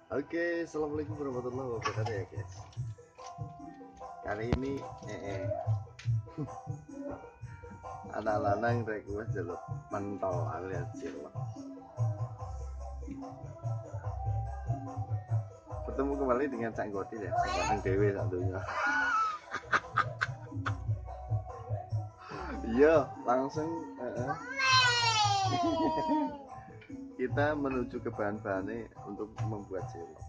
Oke, assalamualaikum warahmatullahi wabarakatuh ya guys. Kali ini anak lanang request jalur pentol alias cilok. Bertemu kembali dengan Cak Ghotil ya, sekarang dewe satunya. Iya, langsung kita menuju ke bahan-bahannya untuk membuat cilok.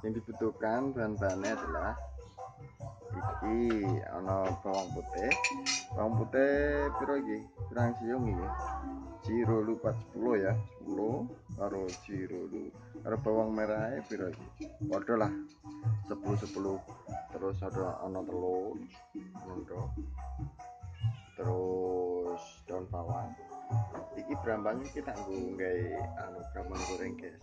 Yang dibutuhkan bahan-bahannya adalah iki ana bawang putih piro iki kurang siung iki jiro lupa 10 ya 10 karo jiro karo bawang merah piro iki padha lah 10 terus ada ana telur ngono terus daun bawang iki brambang kita nggo gawe anu brambang goreng guys.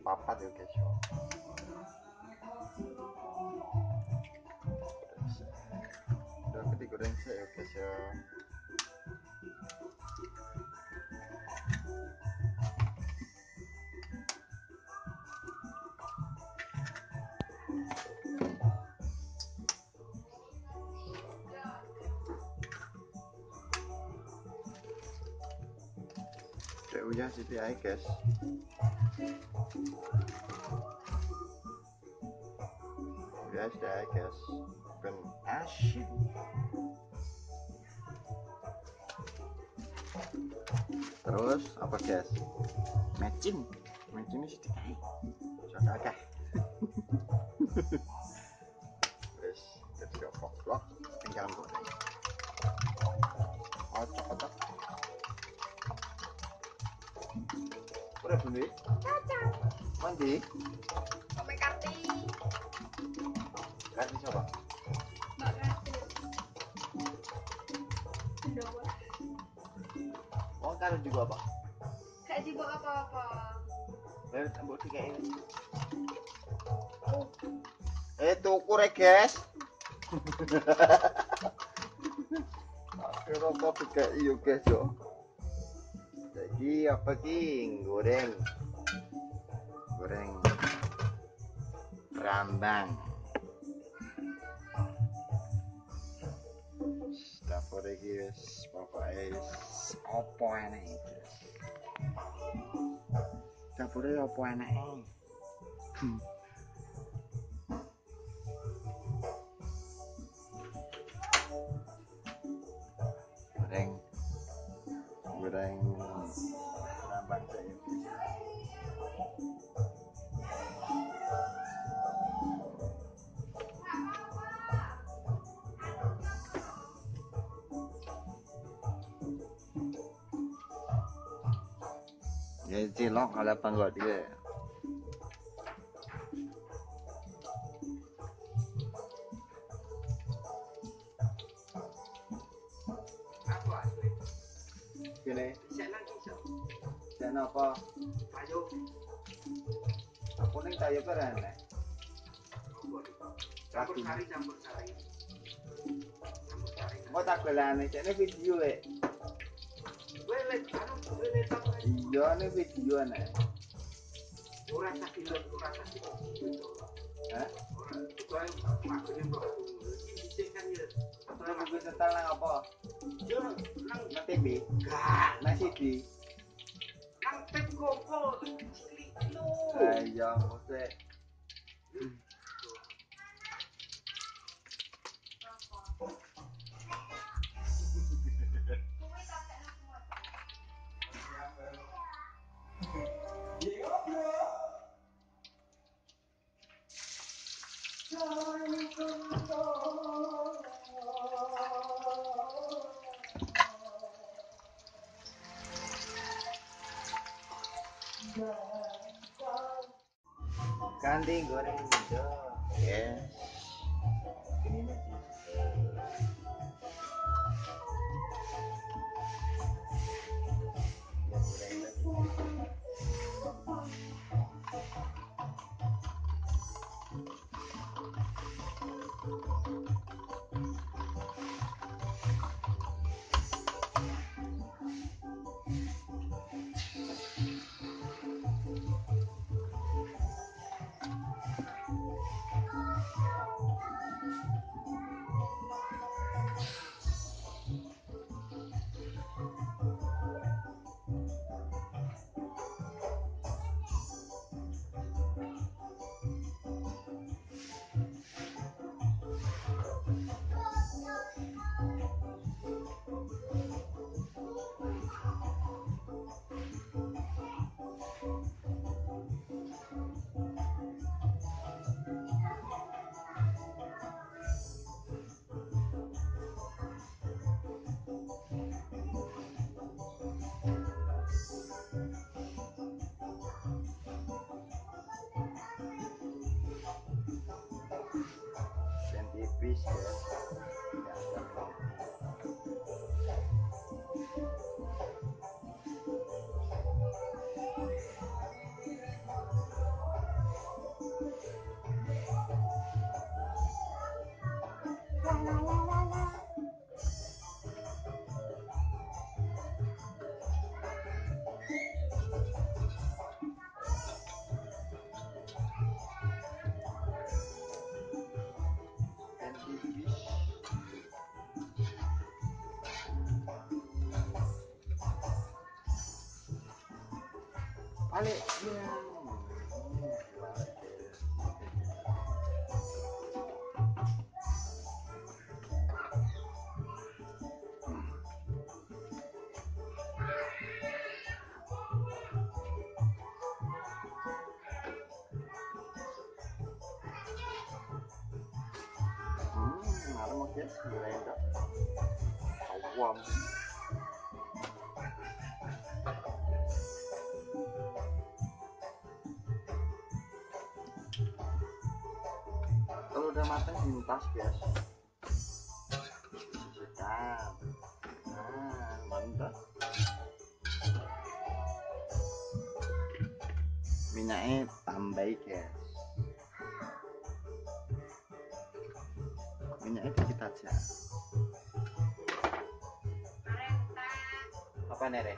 Papat ya guys. Udah ketik goreng saya ya guys ya. Kayak udah sih aja guys. Guys, dah guys. Ben asyik. Terus apa guys? Matching ini sedikit kakak terus jadi vlog tinggal goreng ocok udah bunyi mandi Sampai karti siapa? Mbak Karti Indowa Oh kan juga apa? gak sibuk apa-apa Mbok kayak ini tuku guys Akhirnya kok kayak iyo guys yo. Jadi apa king? Goreng rambang. Dapur iki wis pokoke wis opo enake guys. Dapure opo enake? Goreng rambang saya. Ya cilok ada panggot dia. Gini, jangan apa? Ayo, Aku ning tayo perane. campur sari. Mau tak belane jane video e. Wele, tak. Iya ne video ana. Ora sak kilo. Hah? Ora, kowe makune mbok. Iki dhisik kan ya. Terus gue setel nang apa? Yo nang Nang TV. gak, Nang CD. nang tip kompol cilik lho. Iya, mesti. Ganti goreng hijau. Yes. Ini nih. Dan tipis guys. Nggak ada dan tipis. Balik ya. Ada mau guys, blender. Awam. Kalau udah matang dimutas guys. Sisihkan. Nah, mantap. Minyaknya tambah guys. Minyaknya dikit aja. Apa nere?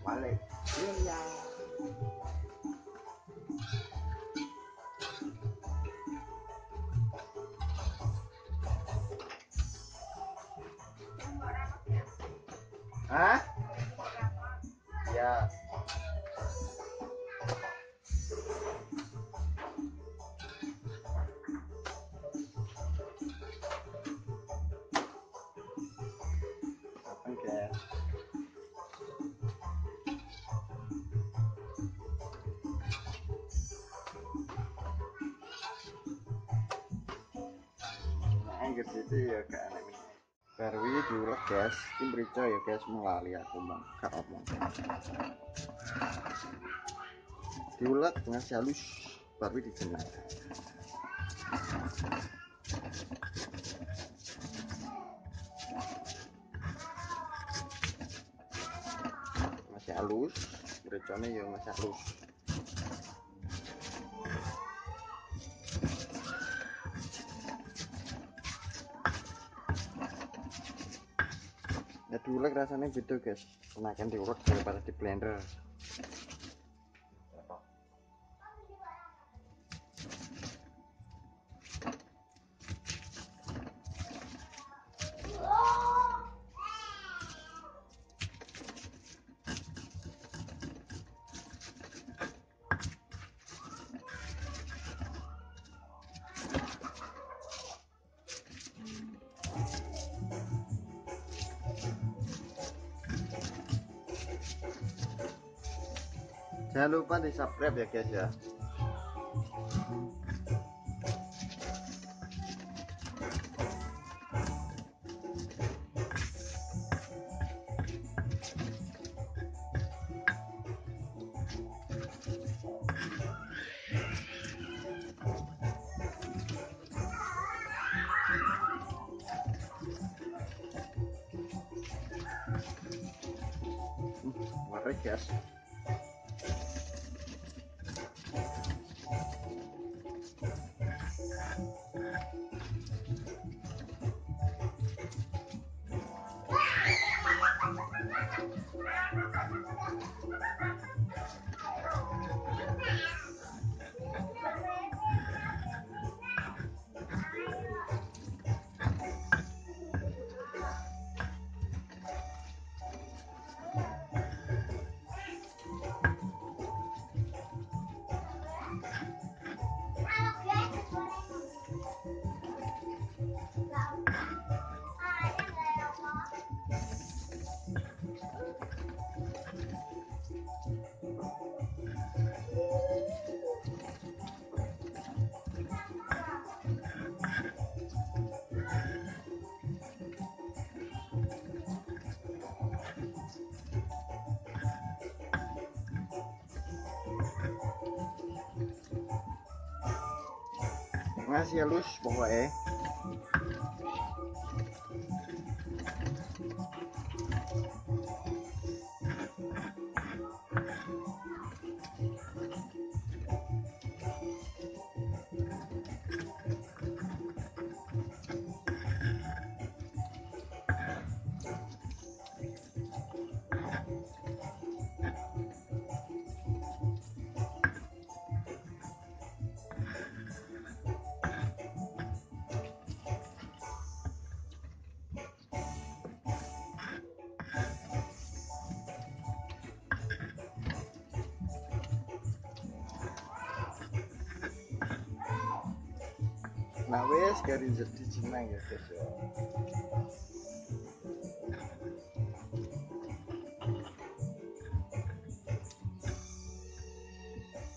Balik. Iya. Hah? Ya. Oke. Angger situ ya gak aneh minyak. Baru ini diulek guys, ini merica ya guys, melali aku bang, gak omong. Diulek ngasih halus, baru dijenak. Masih halus, mericanya ya masih halus. Ya diulek rasanya beda guys, enakan diulek daripada di blender. Jangan lupa di subscribe ya guys ya. Mari guys. ngasih halus pokoknya. Nah wes kari jadi jeneng ya guys ya.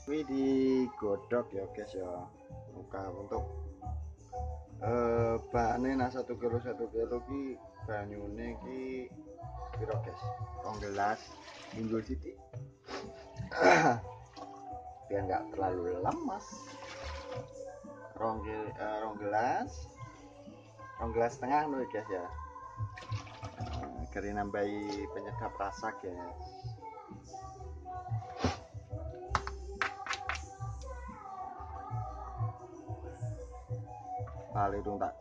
Ini digodok ya guys ya. Muka untuk bahannya nah 1 kilo ki banyune ki piro guys? 2 gelas minggu sithik. Biar nggak terlalu lemas. 2 gelas setengah nih guys ya. Kari nambahi penyedap rasa guys. Palirung tak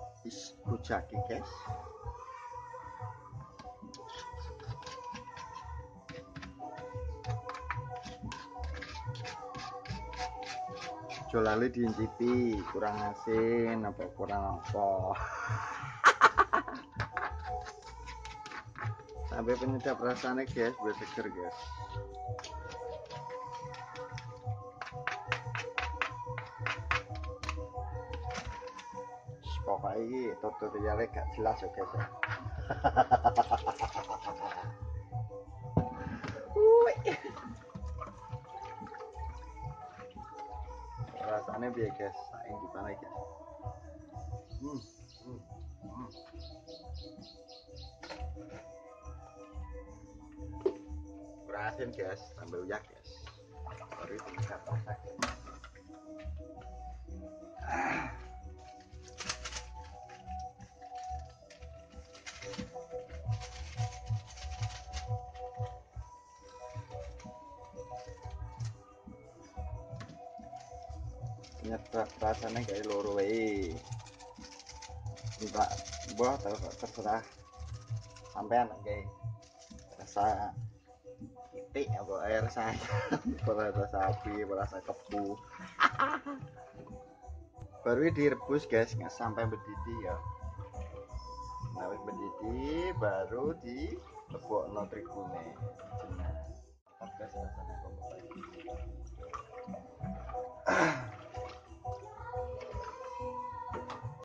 bujaki guys. Jolali diincipi kurang asin apa kurang apa. Sampai penyedap rasanya guys, biar seger guys. Pokoknya ini tutorialnya gak jelas ya guys ya. Rasanya biar guys, saing gimana guys. Kurang asin guys, tambah uyak guys. Baru itu bisa masak guys. Nyedap rasanya kayak loro wae. Entah buah terserah sampean kayak rasa itik apa air rasa rasa sapi rasa kepu. Baru direbus guys nggak sampai mendidih ya. Nah mendidih baru dilebokno trigune